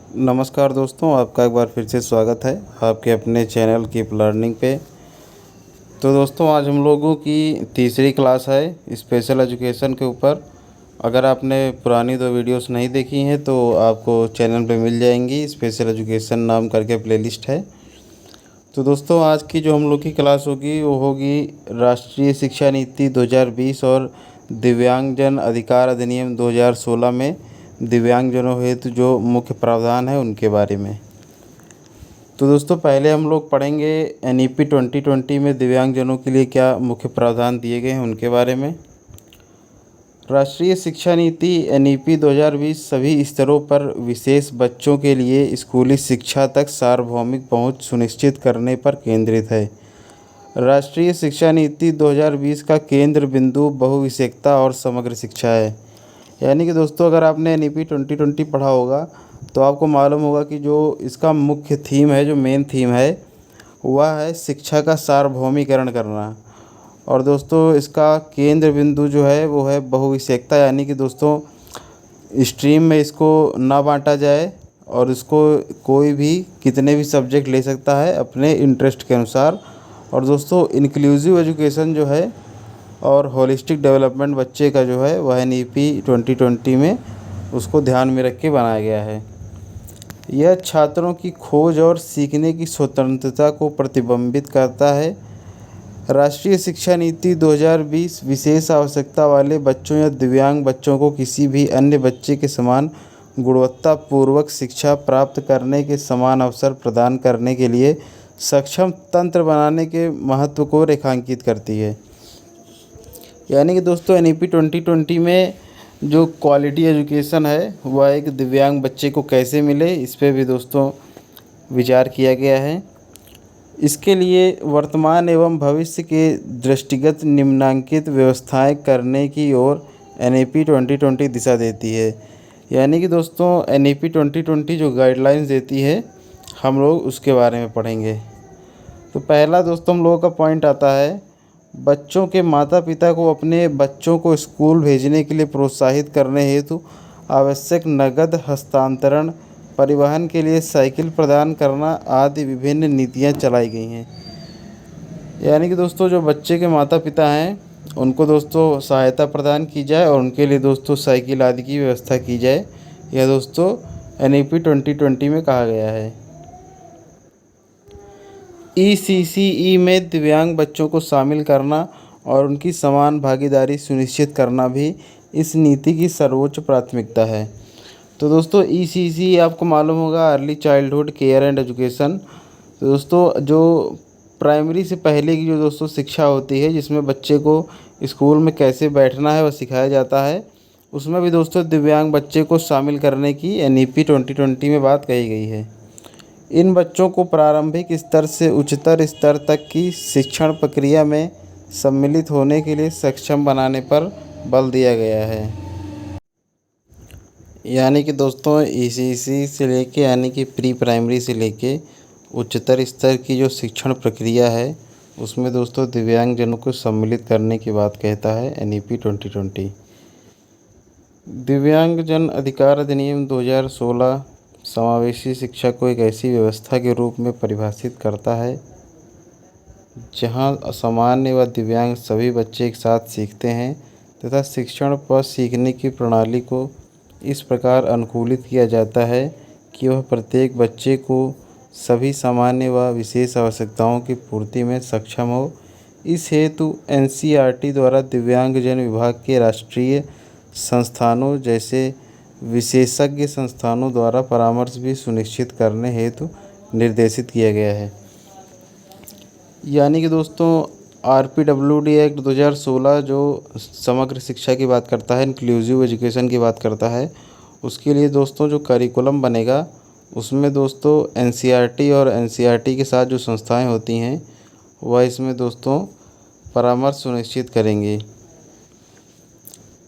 नमस्कार दोस्तों, आपका एक बार फिर से स्वागत है आपके अपने चैनल कीप लर्निंग पे। तो दोस्तों, आज हम लोगों की तीसरी क्लास है स्पेशल एजुकेशन के ऊपर। अगर आपने पुरानी दो वीडियोस नहीं देखी हैं तो आपको चैनल पे मिल जाएंगी। स्पेशल एजुकेशन नाम करके प्लेलिस्ट है। तो दोस्तों, आज की जो हम लोग की क्लास होगी वो होगी राष्ट्रीय शिक्षा नीति 2020 और दिव्यांगजन अधिकार अधिनियम 2016 में दिव्यांगजनों हेतु जो मुख्य प्रावधान है उनके बारे में। तो दोस्तों, पहले हम लोग पढ़ेंगे एनईपी 2020 में दिव्यांगजनों के लिए क्या मुख्य प्रावधान दिए गए हैं उनके बारे में। राष्ट्रीय शिक्षा नीति एनईपी 2020 सभी स्तरों पर विशेष बच्चों के लिए स्कूली शिक्षा तक सार्वभौमिक पहुंच सुनिश्चित करने पर केंद्रित है। राष्ट्रीय शिक्षा नीति 2020 का केंद्र बिंदु बहुविषयकता और समग्र शिक्षा है। यानी कि दोस्तों, अगर आपने एनईपी 2020 पढ़ा होगा तो आपको मालूम होगा कि जो इसका मुख्य थीम है, जो मेन थीम है, वह है शिक्षा का सार्वभौमिकरण करना। और दोस्तों, इसका केंद्र बिंदु जो है वो है बहुविषयकता। यानी कि दोस्तों, स्ट्रीम में इसको ना बांटा जाए और इसको कोई भी कितने भी सब्जेक्ट ले सकता है अपने इंटरेस्ट के अनुसार। और दोस्तों, इंक्लूसिव एजुकेशन जो है और होलिस्टिक डेवलपमेंट बच्चे का जो है वह एनईपी 2020 में उसको ध्यान में रख के बनाया गया है। यह छात्रों की खोज और सीखने की स्वतंत्रता को प्रतिबिंबित करता है। राष्ट्रीय शिक्षा नीति 2020 विशेष आवश्यकता वाले बच्चों या दिव्यांग बच्चों को किसी भी अन्य बच्चे के समान गुणवत्तापूर्वक शिक्षा प्राप्त करने के समान अवसर प्रदान करने के लिए सक्षम तंत्र बनाने के महत्व को रेखांकित करती है। यानी कि दोस्तों, एनईपी 2020 में जो क्वालिटी एजुकेशन है वह एक दिव्यांग बच्चे को कैसे मिले, इस पे भी दोस्तों विचार किया गया है। इसके लिए वर्तमान एवं भविष्य के दृष्टिगत निम्नलिखित व्यवस्थाएं करने की ओर एनईपी 2020 दिशा देती है। यानी कि दोस्तों, एनईपी 2020 जो गाइडलाइंस देती है हम लोग उसके बारे में पढ़ेंगे। तो पहला दोस्तों हम लोगों का पॉइंट आता है, बच्चों के माता पिता को अपने बच्चों को स्कूल भेजने के लिए प्रोत्साहित करने हेतु आवश्यक नकद हस्तांतरण, परिवहन के लिए साइकिल प्रदान करना आदि विभिन्न नीतियां चलाई गई हैं। यानी कि दोस्तों, जो बच्चे के माता पिता हैं उनको दोस्तों सहायता प्रदान की जाए और उनके लिए दोस्तों साइकिल आदि की व्यवस्था की जाए। यह दोस्तों एनईपी 2020 में कहा गया है। ईसीसीई में दिव्यांग बच्चों को शामिल करना और उनकी समान भागीदारी सुनिश्चित करना भी इस नीति की सर्वोच्च प्राथमिकता है। तो दोस्तों, ईसीसी आपको मालूम होगा, early childhood care and education. तो दोस्तों, जो प्राइमरी से पहले की जो दोस्तों शिक्षा होती है, जिसमें बच्चे को स्कूल में कैसे बैठना है वह सिखाया जाता है, उसमें भी दोस्तों दिव्यांग बच्चे को शामिल करने की एनईपी 2020 में बात कही गई है। इन बच्चों को प्रारंभिक स्तर से उच्चतर स्तर तक की शिक्षण प्रक्रिया में सम्मिलित होने के लिए सक्षम बनाने पर बल दिया गया है। यानी कि दोस्तों, ईसीसी से लेके यानी कि प्री प्राइमरी से लेके उच्चतर स्तर की जो शिक्षण प्रक्रिया है उसमें दोस्तों दिव्यांगजनों को सम्मिलित करने की बात कहता है एनईपी 2020। दिव्यांगजन अधिकार अधिनियम 2016 समावेशी शिक्षा को एक ऐसी व्यवस्था के रूप में परिभाषित करता है जहां असामान्य व दिव्यांग सभी बच्चे एक साथ सीखते हैं तथा शिक्षण पर सीखने की प्रणाली को इस प्रकार अनुकूलित किया जाता है कि वह प्रत्येक बच्चे को सभी सामान्य व विशेष आवश्यकताओं की पूर्ति में सक्षम हो। इस हेतु एनसीईआरटी द्वारा दिव्यांगजन विभाग के राष्ट्रीय संस्थानों जैसे विशेषज्ञ संस्थानों द्वारा परामर्श भी सुनिश्चित करने हेतु निर्देशित किया गया है। यानी कि दोस्तों, आरपीडब्ल्यूडी एक्ट 2016 जो समग्र शिक्षा की बात करता है, इंक्लूसिव एजुकेशन की बात करता है, उसके लिए दोस्तों जो करिकुलम बनेगा उसमें दोस्तों एनसीईआरटी और एनसीईआरटी के साथ जो संस्थाएं होती हैं वह इसमें दोस्तों परामर्श सुनिश्चित करेंगी।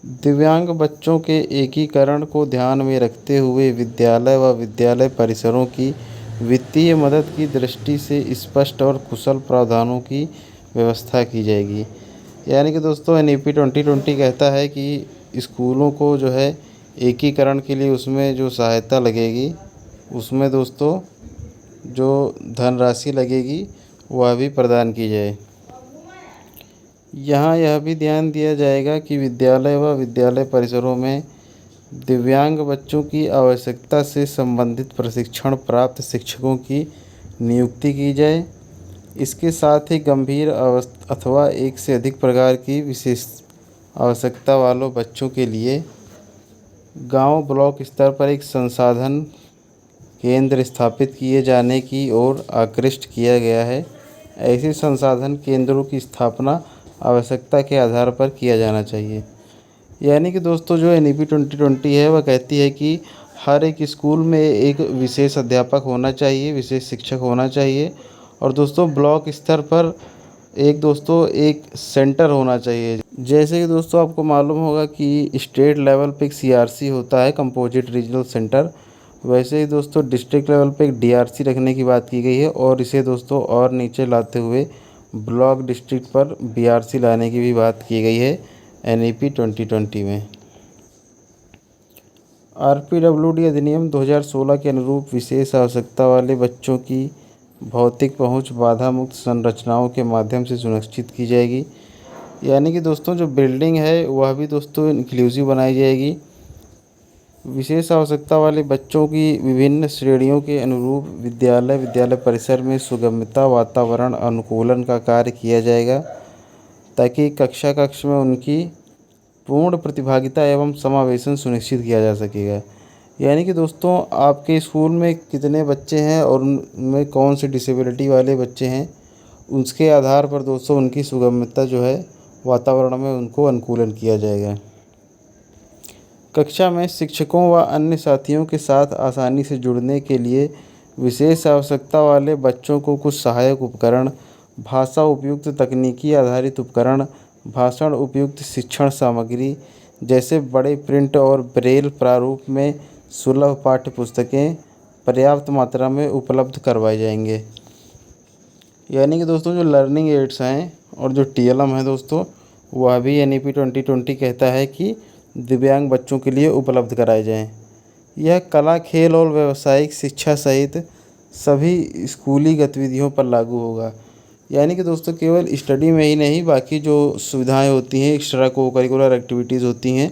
दिव्यांग बच्चों के एकीकरण को ध्यान में रखते हुए विद्यालय व विद्यालय परिसरों की वित्तीय मदद की दृष्टि से स्पष्ट और कुशल प्रावधानों की व्यवस्था की जाएगी। यानी कि दोस्तों, एनईपी 2020 कहता है कि स्कूलों को जो है एकीकरण के लिए उसमें जो सहायता लगेगी उसमें दोस्तों जो धनराशि लगेगी वह भी प्रदान की जाए। यहाँ यह भी ध्यान दिया जाएगा कि विद्यालय व विद्यालय परिसरों में दिव्यांग बच्चों की आवश्यकता से संबंधित प्रशिक्षण प्राप्त शिक्षकों की नियुक्ति की जाए। इसके साथ ही गंभीर अथवा एक से अधिक प्रकार की विशेष आवश्यकता वालों बच्चों के लिए गांव ब्लॉक स्तर पर एक संसाधन केंद्र स्थापित किए जाने की ओर आकृष्ट किया गया है। ऐसे संसाधन केंद्रों की स्थापना आवश्यकता के आधार पर किया जाना चाहिए। यानी कि दोस्तों जो NEP 2020 है वह कहती है कि हर एक स्कूल में एक विशेष अध्यापक होना चाहिए, विशेष शिक्षक होना चाहिए। और दोस्तों ब्लॉक स्तर पर एक सेंटर होना चाहिए। जैसे कि दोस्तों आपको मालूम होगा कि स्टेट लेवल पे एक CRC होता है, कंपोजिट रीजनल सेंटर। वैसे ही दोस्तों डिस्ट्रिक्ट लेवल पे एक DRC रखने की बात की गई है और इसे दोस्तों और नीचे लाते हुए ब्लॉक डिस्ट्रिक्ट पर BRC लाने की भी बात की गई है NEP 2020 में। RPWD अधिनियम 2016 के अनुरूप विशेष आवश्यकता वाले बच्चों की भौतिक पहुंच बाधा मुक्त संरचनाओं के माध्यम से सुनिश्चित की जाएगी। यानी कि दोस्तों जो बिल्डिंग है वह भी दोस्तों इंक्लूसिव बनाई जाएगी। विशेष आवश्यकता वाले बच्चों की विभिन्न श्रेणियों के अनुरूप विद्यालय परिसर में सुगमता वातावरण अनुकूलन का कार्य किया जाएगा ताकि कक्ष में उनकी पूर्ण प्रतिभागिता एवं समावेशन सुनिश्चित किया जा सकेगा। यानी कि दोस्तों आपके स्कूल में कितने बच्चे हैं और उनमें कौन से डिसेबिलिटी वाले बच्चे हैं, उसके आधार पर दोस्तों उनकी सुगमता जो है वातावरण में उनको अनुकूलन किया जाएगा। कक्षा में शिक्षकों व अन्य साथियों के साथ आसानी से जुड़ने के लिए विशेष आवश्यकता वाले बच्चों को कुछ सहायक उपकरण, भाषा उपयुक्त तकनीकी आधारित उपकरण, भाषण उपयुक्त शिक्षण सामग्री जैसे बड़े प्रिंट और ब्रेल प्रारूप में सुलभ पाठ्य पुस्तकें पर्याप्त मात्रा में उपलब्ध करवाए जाएंगे। यानी कि दोस्तों जो लर्निंग एड्स हैं और जो TLM है दोस्तों वह भी NEP 2020 कहता है कि दिव्यांग बच्चों के लिए उपलब्ध कराए जाएं। यह कला, खेल और व्यावसायिक शिक्षा सहित सभी स्कूली गतिविधियों पर लागू होगा। यानी कि दोस्तों केवल स्टडी में ही नहीं, बाकी जो सुविधाएं होती हैं, एक्स्ट्रा को करिकुलर एक्टिविटीज़ होती हैं,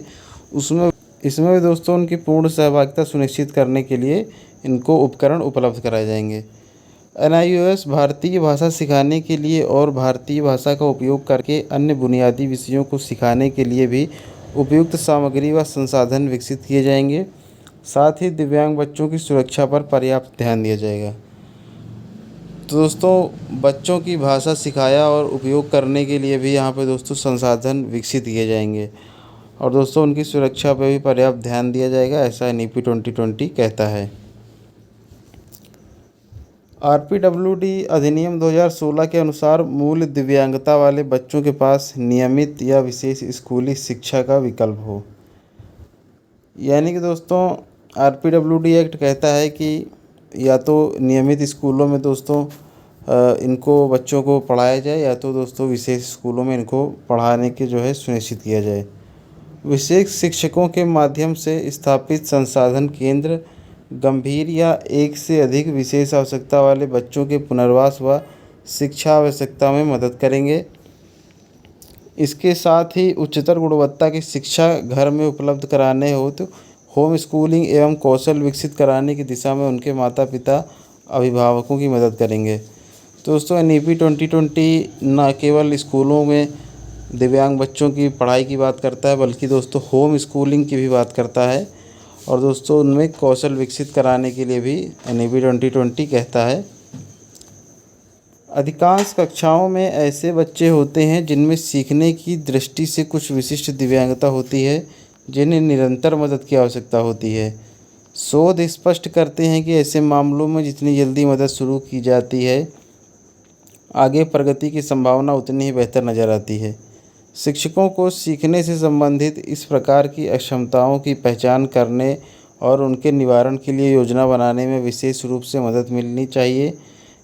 इसमें भी दोस्तों उनकी पूर्ण सहभागिता सुनिश्चित करने के लिए इनको उपकरण उपलब्ध कराए जाएंगे। NIOS भारतीय भाषा सिखाने के लिए और भारतीय भाषा का उपयोग करके अन्य बुनियादी विषयों को सिखाने के लिए भी उपयुक्त सामग्री व संसाधन विकसित किए जाएंगे। साथ ही दिव्यांग बच्चों की सुरक्षा पर पर्याप्त ध्यान दिया जाएगा। तो दोस्तों बच्चों की भाषा सिखाया और उपयोग करने के लिए भी यहाँ पे दोस्तों संसाधन विकसित किए जाएंगे और दोस्तों उनकी सुरक्षा पर भी पर्याप्त ध्यान दिया जाएगा, ऐसा NEP 2020 कहता है। RPWD अधिनियम 2016 के अनुसार मूल दिव्यांगता वाले बच्चों के पास नियमित या विशेष स्कूली शिक्षा का विकल्प हो। यानी कि दोस्तों RPWD एक्ट कहता है कि या तो नियमित स्कूलों में दोस्तों इनको बच्चों को पढ़ाया जाए या तो दोस्तों विशेष स्कूलों में इनको पढ़ाने के जो है सुनिश्चित किया जाए। विशेष शिक्षकों के माध्यम से स्थापित संसाधन केंद्र गंभीर या एक से अधिक विशेष आवश्यकता वाले बच्चों के पुनर्वास व शिक्षा आवश्यकता में मदद करेंगे। इसके साथ ही उच्चतर गुणवत्ता की शिक्षा घर में उपलब्ध कराने हो तो होम स्कूलिंग एवं कौशल विकसित कराने की दिशा में उनके माता पिता अभिभावकों की मदद करेंगे। तो दोस्तों NEP 2020 न केवल स्कूलों में दिव्यांग बच्चों की पढ़ाई की बात करता है बल्कि दोस्तों होम स्कूलिंग की भी बात करता है और दोस्तों उनमें कौशल विकसित कराने के लिए भी NEP 2020 कहता है। अधिकांश कक्षाओं में ऐसे बच्चे होते हैं जिनमें सीखने की दृष्टि से कुछ विशिष्ट दिव्यांगता होती है जिन्हें निरंतर मदद की आवश्यकता होती है। शोध स्पष्ट करते हैं कि ऐसे मामलों में जितनी जल्दी मदद शुरू की जाती है आगे प्रगति की संभावना उतनी ही बेहतर नज़र आती है। शिक्षकों को सीखने से संबंधित इस प्रकार की अक्षमताओं की पहचान करने और उनके निवारण के लिए योजना बनाने में विशेष रूप से मदद मिलनी चाहिए।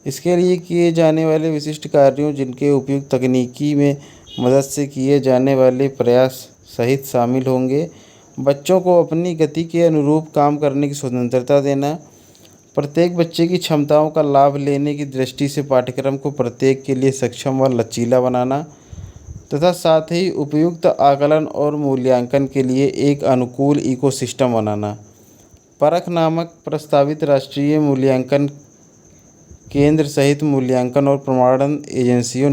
इसके लिए किए जाने वाले विशिष्ट कार्यों जिनके उपयुक्त तकनीकी में मदद से किए जाने वाले प्रयास सहित शामिल होंगे। बच्चों को अपनी गति के अनुरूप काम करने की स्वतंत्रता देना, प्रत्येक बच्चे की क्षमताओं का लाभ लेने की दृष्टि से पाठ्यक्रम को प्रत्येक के लिए सक्षम व लचीला बनाना तथा साथ ही उपयुक्त आकलन और मूल्यांकन के लिए एक अनुकूल इकोसिस्टम बनाना। परख नामक प्रस्तावित राष्ट्रीय मूल्यांकन केंद्र सहित मूल्यांकन और प्रमाणन एजेंसियों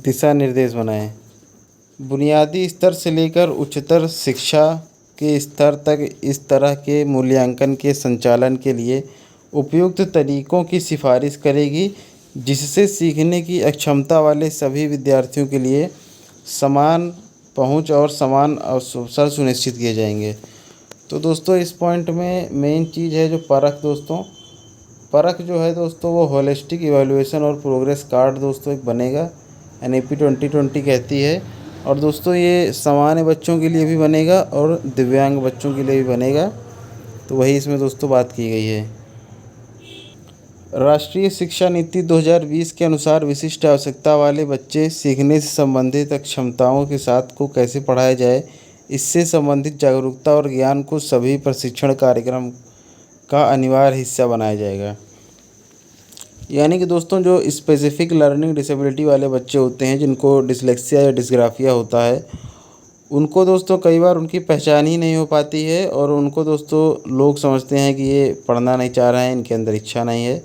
दिशा निर्देश बनाएं। बुनियादी स्तर से लेकर उच्चतर शिक्षा के स्तर तक इस तरह के मूल्यांकन के संचालन के लिए उपयुक्त तरीकों की सिफारिश करेगी, जिससे सीखने की अक्षमता वाले सभी विद्यार्थियों के लिए समान पहुंच और समान अवसर सुनिश्चित किए जाएंगे। तो दोस्तों इस पॉइंट में मेन चीज़ है जो परख। दोस्तों परख जो है दोस्तों वो होलिस्टिक इवैल्यूएशन और प्रोग्रेस कार्ड दोस्तों एक बनेगा, NAP 2020 कहती है। और दोस्तों ये सामान्य बच्चों के लिए भी बनेगा और दिव्यांग बच्चों के लिए भी बनेगा, तो वही इसमें दोस्तों बात की गई है। राष्ट्रीय शिक्षा नीति 2020 के अनुसार विशिष्ट आवश्यकता वाले बच्चे सीखने से संबंधित क्षमताओं के साथ को कैसे पढ़ाया जाए, इससे संबंधित जागरूकता और ज्ञान को सभी प्रशिक्षण कार्यक्रम का अनिवार्य हिस्सा बनाया जाएगा। यानी कि दोस्तों जो स्पेसिफिक लर्निंग डिसेबिलिटी वाले बच्चे होते हैं, जिनको डिसलेक्सिया या डिस्ग्राफिया होता है, उनको दोस्तों कई बार उनकी पहचान ही नहीं हो पाती है और उनको दोस्तों लोग समझते हैं कि ये पढ़ना नहीं चाह रहे हैं, इनके अंदर इच्छा नहीं है।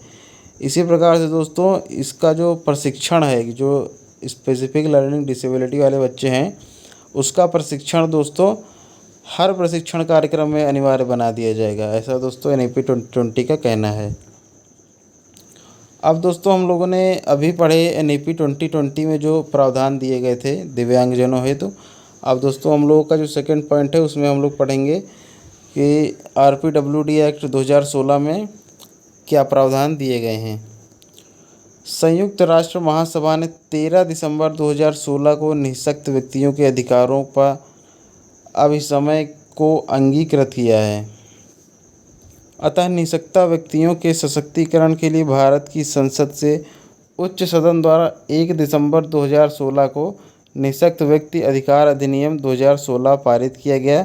इसी प्रकार से दोस्तों इसका जो प्रशिक्षण है, जो स्पेसिफिक लर्निंग डिसेबिलिटी वाले बच्चे हैं, उसका प्रशिक्षण दोस्तों हर प्रशिक्षण कार्यक्रम में अनिवार्य बना दिया जाएगा, ऐसा दोस्तों NAP 2020 का कहना है। अब दोस्तों हम लोगों ने अभी पढ़े NAP 2020 में जो प्रावधान दिए गए थे दिव्यांगजनों हेतु। अब दोस्तों हम लोगों का जो सेकंड पॉइंट है उसमें हम लोग पढ़ेंगे कि RPWD एक्ट 2016 में क्या प्रावधान दिए गए हैं। संयुक्त राष्ट्र महासभा ने 13 दिसंबर 2016 को निःशक्त व्यक्तियों के अधिकारों पर अभिसमय को अंगीकृत किया है। अतः निःशक्त व्यक्तियों के सशक्तिकरण के लिए भारत की संसद से उच्च सदन द्वारा 1 दिसंबर 2016 को निःशक्त व्यक्ति अधिकार अधिनियम 2016 पारित किया गया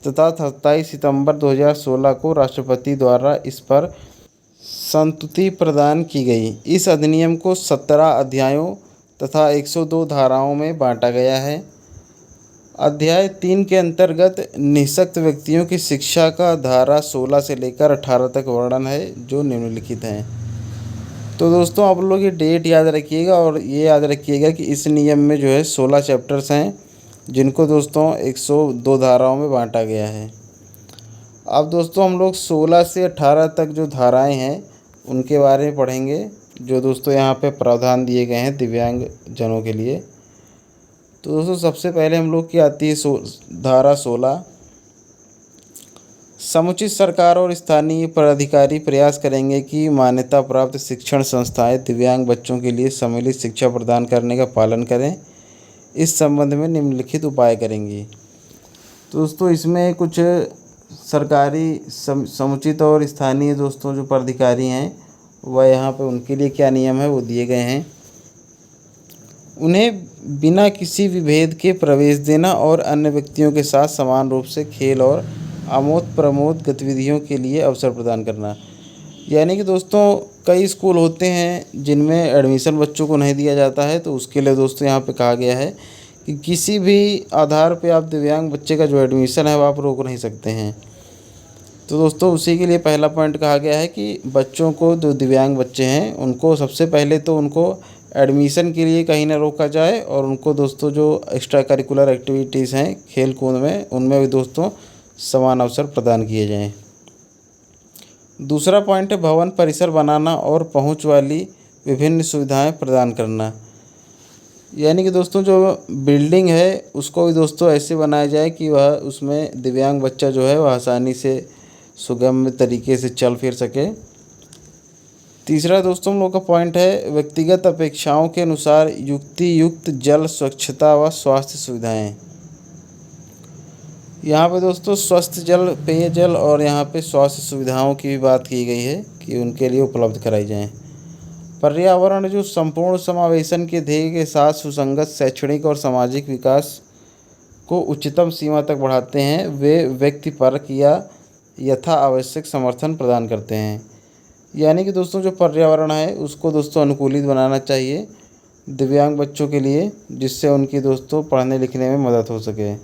तथा 27 सितंबर 2016 को राष्ट्रपति द्वारा इस पर संतुति प्रदान की गई। इस अधिनियम को 17 अध्यायों तथा 102 धाराओं में बांटा गया है। अध्याय 3 के अंतर्गत निःशक्त व्यक्तियों की शिक्षा का धारा 16 से लेकर 18 तक वर्णन है, जो निम्नलिखित हैं। तो दोस्तों आप लोग ये डेट याद रखिएगा और ये याद रखिएगा कि इस नियम में जो है 16 चैप्टर्स हैं, जिनको दोस्तों 102 धाराओं में बांटा गया है। अब दोस्तों हम लोग 16 से 18 तक जो धाराएं हैं उनके बारे में पढ़ेंगे, जो दोस्तों यहाँ पे प्रावधान दिए गए हैं दिव्यांग जनों के लिए। तो दोस्तों सबसे पहले हम लोग की आती है धारा 16। समुचित सरकार और स्थानीय पदाधिकारी प्रयास करेंगे कि मान्यता प्राप्त शिक्षण संस्थाएं दिव्यांग बच्चों के लिए सम्मिलित शिक्षा प्रदान करने का पालन करें। इस संबंध में निम्नलिखित उपाय करेंगी। तो दोस्तों इसमें कुछ सरकारी समुचित और स्थानीय दोस्तों जो पदाधिकारी हैं वह यहाँ पे उनके लिए क्या नियम है वो दिए गए हैं। उन्हें बिना किसी विभेद के प्रवेश देना और अन्य व्यक्तियों के साथ समान रूप से खेल और आमोद प्रमोद गतिविधियों के लिए अवसर प्रदान करना। यानी कि दोस्तों कई स्कूल होते हैं जिनमें एडमिशन बच्चों को नहीं दिया जाता है, तो उसके लिए दोस्तों यहाँ पे कहा गया है कि किसी भी आधार पे आप दिव्यांग बच्चे का जो एडमिशन है वो आप रोक नहीं सकते हैं। तो दोस्तों उसी के लिए पहला पॉइंट कहा गया है कि बच्चों को, जो दिव्यांग बच्चे हैं, उनको सबसे पहले तो उनको एडमिशन के लिए कहीं ना रोका जाए और उनको दोस्तों जो एक्स्ट्रा करिकुलर एक्टिविटीज़ हैं खेल कूद में, उनमें भी दोस्तों समान अवसर प्रदान किए जाएं। दूसरा पॉइंट है भवन परिसर बनाना और पहुंच वाली विभिन्न सुविधाएं प्रदान करना। यानी कि दोस्तों जो बिल्डिंग है उसको भी दोस्तों ऐसे बनाया जाए कि वह उसमें दिव्यांग बच्चा जो है वह आसानी से सुगम्य तरीके से चल फिर सके। तीसरा दोस्तों हम लोग का पॉइंट है व्यक्तिगत अपेक्षाओं के अनुसार युक्ति युक्त जल, स्वच्छता व स्वास्थ्य सुविधाएं। यहाँ पे दोस्तों स्वस्थ जल, पेयजल और यहाँ पे स्वास्थ्य सुविधाओं की भी बात की गई है कि उनके लिए उपलब्ध कराई जाएं। पर्यावरण जो संपूर्ण समावेशन के ध्येय के साथ सुसंगत शैक्षणिक और सामाजिक विकास को उच्चतम सीमा तक बढ़ाते हैं, वे व्यक्तिपरक या यथा आवश्यक समर्थन प्रदान करते हैं। यानी कि दोस्तों जो पर्यावरण है उसको दोस्तों अनुकूलित बनाना चाहिए दिव्यांग बच्चों के लिए, जिससे उनकी दोस्तों पढ़ने लिखने में मदद हो सके।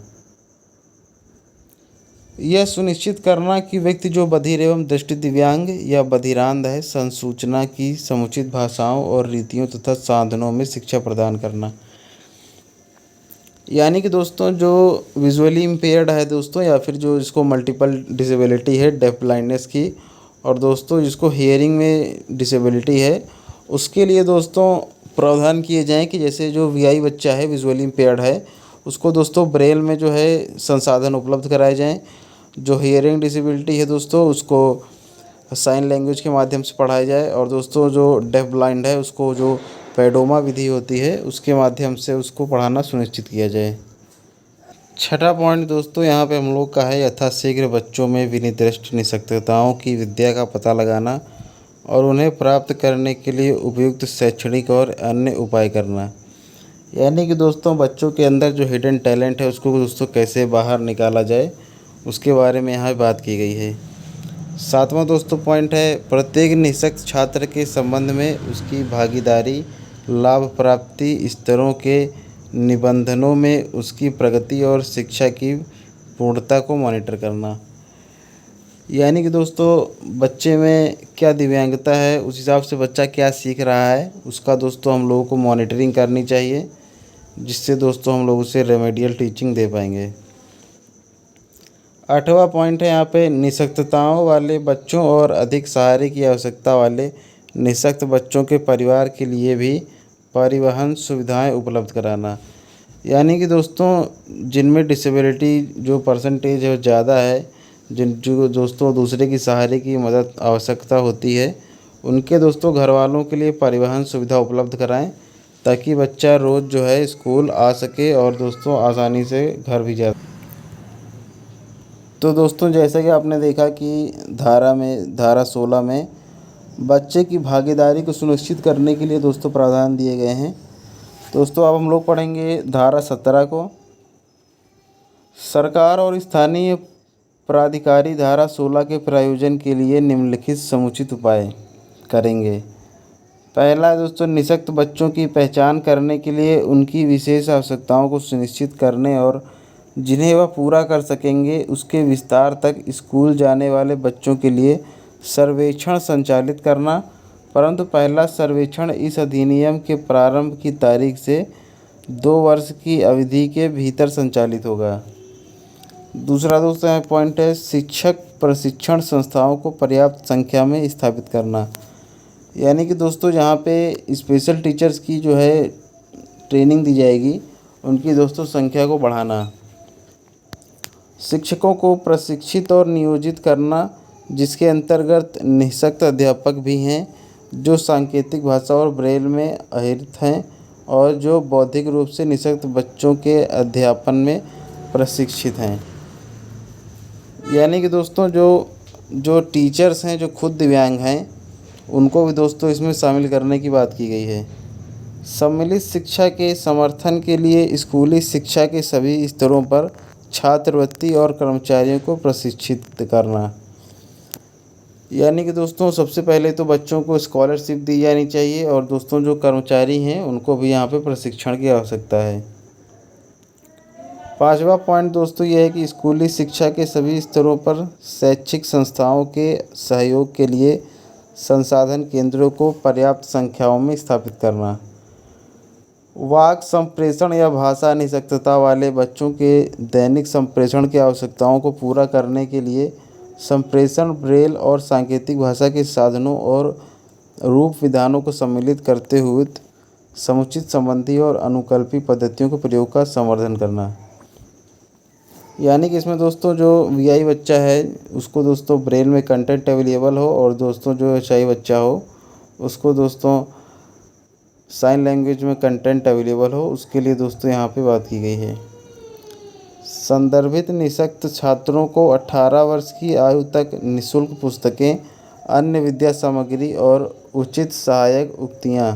यह सुनिश्चित करना कि व्यक्ति जो बधिर एवं दृष्टि दिव्यांग या बधिरांध है, संसूचना की समुचित भाषाओं और रीतियों तथा साधनों में शिक्षा प्रदान करना। यानी कि दोस्तों जो विजुअली इम्पेयर्ड है दोस्तों, या फिर जो इसको मल्टीपल डिसेबिलिटी है डेफ ब्लाइंडनेस की, और दोस्तों जिसको हियरिंग में डिसेबिलिटी है, उसके लिए दोस्तों प्रावधान किए जाएं कि जैसे जो वीआई बच्चा है विजुअली इम्पेयर्ड है, उसको दोस्तों ब्रेल में जो है संसाधन उपलब्ध कराए जाएं। जो हियरिंग डिसेबिलिटी है दोस्तों उसको साइन लैंग्वेज के माध्यम से पढ़ाया जाए, और दोस्तों जो डेफ ब्लाइंड है उसको जो पेडोमा विधि होती है उसके माध्यम से उसको पढ़ाना सुनिश्चित किया जाए। छठा पॉइंट दोस्तों यहाँ पे हम लोग का है यथाशीघ्र बच्चों में विनिर्दिष्ट निःशक्तताओं की विद्या का पता लगाना और उन्हें प्राप्त करने के लिए उपयुक्त शैक्षणिक और अन्य उपाय करना। यानी कि दोस्तों बच्चों के अंदर जो हिडन टैलेंट है उसको दोस्तों कैसे बाहर निकाला जाए, उसके बारे में यहाँ बात की गई है। सातवां दोस्तों पॉइंट है प्रत्येक निःशक्त छात्र के संबंध में उसकी भागीदारी, लाभ प्राप्ति स्तरों के निबंधनों में उसकी प्रगति और शिक्षा की पूर्णता को मॉनिटर करना। यानी कि दोस्तों बच्चे में क्या दिव्यांगता है, उस हिसाब से बच्चा क्या सीख रहा है, उसका दोस्तों हम लोगों को मॉनिटरिंग करनी चाहिए, जिससे दोस्तों हम लोग उसे रेमेडियल टीचिंग दे पाएंगे। आठवां पॉइंट है यहाँ पे निःशक्तताओं वाले बच्चों और अधिक सहारे की आवश्यकता वाले निःशक्त बच्चों के परिवार के लिए भी परिवहन सुविधाएं उपलब्ध कराना। यानी कि दोस्तों जिनमें डिसेबिलिटी जो परसेंटेज है ज़्यादा है, जिन जो दोस्तों दूसरे की सहारे की मदद आवश्यकता होती है, उनके दोस्तों घर वालों के लिए परिवहन सुविधा उपलब्ध कराएं, ताकि बच्चा रोज़ जो है स्कूल आ सके और दोस्तों आसानी से घर भी जा। तो दोस्तों जैसा कि आपने देखा कि धारा 16 में बच्चे की भागीदारी को सुनिश्चित करने के लिए दोस्तों प्रावधान दिए गए हैं। दोस्तों अब हम लोग पढ़ेंगे धारा 17 को। सरकार और स्थानीय प्राधिकारी धारा 16 के प्रायोजन के लिए निम्नलिखित समुचित उपाय करेंगे। पहला दोस्तों निःशक्त बच्चों की पहचान करने के लिए उनकी विशेष आवश्यकताओं को सुनिश्चित करने और जिन्हें वह पूरा कर सकेंगे उसके विस्तार तक स्कूल जाने वाले बच्चों के लिए सर्वेक्षण संचालित करना, परंतु पहला सर्वेक्षण इस अधिनियम के प्रारंभ की तारीख से 2 वर्ष की अवधि के भीतर संचालित होगा। दूसरा दोस्तों यहाँ पॉइंट है शिक्षक प्रशिक्षण संस्थाओं को पर्याप्त संख्या में स्थापित करना। यानी कि दोस्तों जहाँ पे स्पेशल टीचर्स की जो है ट्रेनिंग दी जाएगी, उनकी दोस्तों संख्या को बढ़ाना। शिक्षकों को प्रशिक्षित और नियोजित करना, जिसके अंतर्गत निःशक्त अध्यापक भी हैं जो सांकेतिक भाषा और ब्रेल में अहिर्त हैं और जो बौद्धिक रूप से निःशक्त बच्चों के अध्यापन में प्रशिक्षित हैं। यानी कि दोस्तों जो टीचर्स हैं जो खुद दिव्यांग हैं, उनको भी दोस्तों इसमें शामिल करने की बात की गई है। सम्मिलित शिक्षा के समर्थन के लिए स्कूली शिक्षा के सभी स्तरों पर छात्रवृत्ति और कर्मचारियों को प्रशिक्षित करना। यानी कि दोस्तों सबसे पहले तो बच्चों को स्कॉलरशिप दी जानी चाहिए, और दोस्तों जो कर्मचारी हैं उनको भी यहाँ पे प्रशिक्षण की आवश्यकता है। पांचवा पॉइंट दोस्तों ये है कि स्कूली शिक्षा के सभी स्तरों पर शैक्षिक संस्थाओं के सहयोग के लिए संसाधन केंद्रों को पर्याप्त संख्याओं में स्थापित करना। वाक संप्रेषण या भाषा निःशक्तता वाले बच्चों के दैनिक संप्रेषण की आवश्यकताओं को पूरा करने के लिए संप्रेषण ब्रेल और सांकेतिक भाषा के साधनों और रूप विधानों को सम्मिलित करते हुए समुचित संबंधी और अनुकल्पी पद्धतियों के प्रयोग का संवर्धन करना। यानी कि इसमें दोस्तों जो वीआई बच्चा है उसको दोस्तों ब्रेल में कंटेंट अवेलेबल हो, और दोस्तों जो एचआई बच्चा हो उसको दोस्तों साइन लैंग्वेज में कंटेंट अवेलेबल हो, उसके लिए दोस्तों यहाँ पे बात की गई है। संदर्भित निःशक्त छात्रों को 18 वर्ष की आयु तक निःशुल्क पुस्तकें, अन्य विद्या सामग्री और उचित सहायक उक्तियाँ।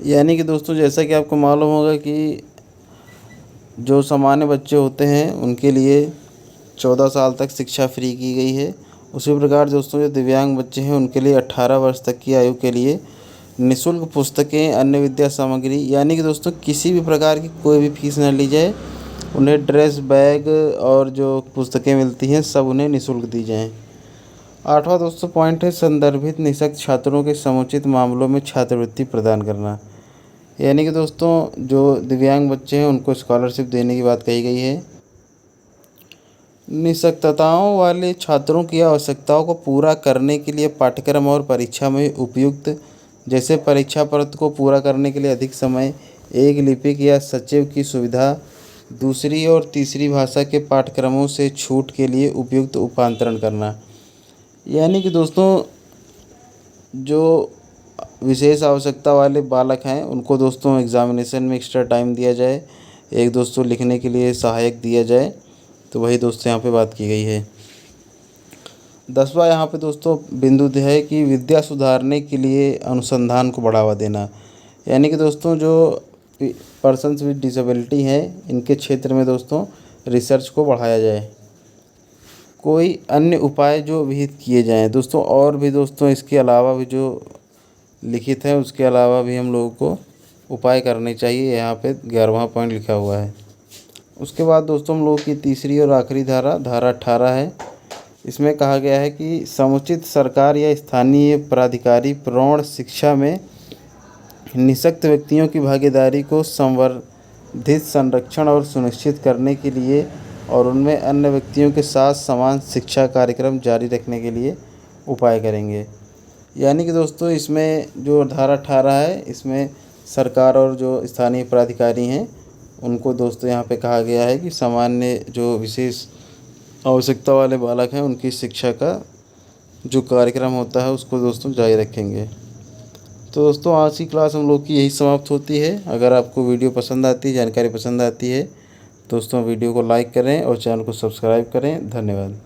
यानी कि दोस्तों जैसा कि आपको मालूम होगा कि जो सामान्य बच्चे होते हैं उनके लिए 14 साल तक शिक्षा फ्री की गई है, उसी प्रकार दोस्तों जो दिव्यांग बच्चे हैं उनके लिए 18 वर्ष तक की आयु के लिए निःशुल्क पुस्तकें, अन्य विद्या सामग्री, यानी कि दोस्तों किसी भी प्रकार की कोई भी फीस न ली जाए। उन्हें ड्रेस, बैग और जो पुस्तकें मिलती हैं सब उन्हें निःशुल्क दी जाएं। 8वां दोस्तों पॉइंट है संदर्भित निःशक्त छात्रों के समुचित मामलों में छात्रवृत्ति प्रदान करना। यानी कि दोस्तों जो दिव्यांग बच्चे हैं उनको स्कॉलरशिप देने की बात कही गई है। निःशक्तताओं वाले छात्रों की आवश्यकताओं को पूरा करने के लिए पाठ्यक्रम और परीक्षा में उपयुक्त, जैसे परीक्षा पत्र को पूरा करने के लिए अधिक समय, एक लिपिक या सचिव की सुविधा, दूसरी और तीसरी भाषा के पाठ्यक्रमों से छूट के लिए उपयुक्त उपांतरण करना। यानी कि दोस्तों जो विशेष आवश्यकता वाले बालक हैं उनको दोस्तों एग्ज़ामिनेशन में एक्स्ट्रा टाइम दिया जाए, एक दोस्तों लिखने के लिए सहायक दिया जाए। तो वही दोस्तों यहाँ पे बात की गई है। 10वां यहाँ पे दोस्तों बिंदु है कि विद्या सुधारने के लिए अनुसंधान को बढ़ावा देना। यानी कि दोस्तों जो पर्सन्स विद डिसेबिलिटी हैं इनके क्षेत्र में दोस्तों रिसर्च को बढ़ाया जाए। कोई अन्य उपाय जो विहित किए जाएं दोस्तों, और भी दोस्तों इसके अलावा भी जो लिखित है उसके अलावा भी हम लोगों को उपाय करने चाहिए। यहाँ पे 11वां पॉइंट लिखा हुआ है। उसके बाद दोस्तों हम लोगों की तीसरी और आखिरी धारा 18 है। इसमें कहा गया है कि समुचित सरकार या स्थानीय प्राधिकारी प्रौढ़ शिक्षा में निःशक्त व्यक्तियों की भागीदारी को संवर्धित, संरक्षण और सुनिश्चित करने के लिए और उनमें अन्य व्यक्तियों के साथ समान शिक्षा कार्यक्रम जारी रखने के लिए उपाय करेंगे। यानी कि दोस्तों इसमें जो धारा 18 है इसमें सरकार और जो स्थानीय प्राधिकारी हैं उनको दोस्तों यहाँ पे कहा गया है कि सामान्य जो विशेष आवश्यकता वाले बालक हैं उनकी शिक्षा का जो कार्यक्रम होता है उसको दोस्तों जारी रखेंगे। तो दोस्तों आज की क्लास हम लोग की यही समाप्त होती है। अगर आपको वीडियो पसंद आती है, जानकारी पसंद आती है, दोस्तों वीडियो को लाइक करें और चैनल को सब्सक्राइब करें। धन्यवाद।